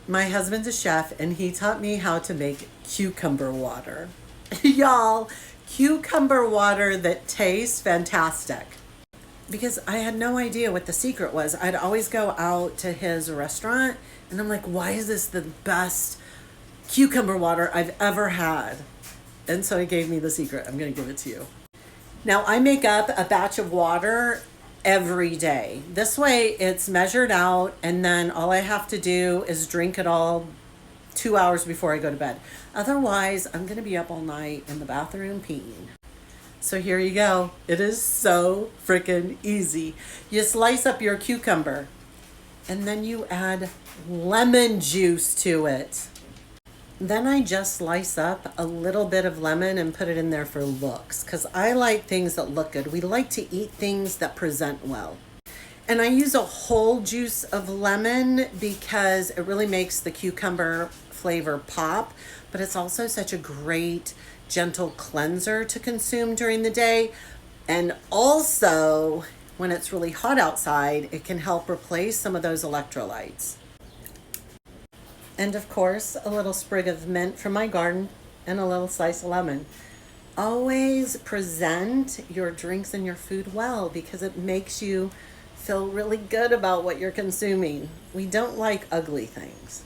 My husband's a chef and he taught me how to make cucumber water. Y'all, cucumber water that tastes fantastic. Because I had no idea what the secret was. I'd always go out to his restaurant and I'm like, why is this the best cucumber water I've ever had? And so he gave me the secret. I'm going to give it to you. Now I make up a batch of water every day. This way it's measured out and then all I have to do is drink it all 2 hours before I go to bed. Otherwise, I'm going to be up all night in the bathroom peeing. So here you go. It is so freaking easy. You slice up your cucumber and then you add lemon juice to it. Then I just slice up a little bit of lemon and put it in there for looks because I like things that look good. We like to eat things that present well. And I use a whole juice of lemon because it really makes the cucumber flavor pop, but it's also such a great gentle cleanser to consume during the day. And also, when it's really hot outside, it can help replace some of those electrolytes. And of course, a little sprig of mint from my garden and a little slice of lemon. Always present your drinks and your food well because it makes you feel really good about what you're consuming. We don't like ugly things.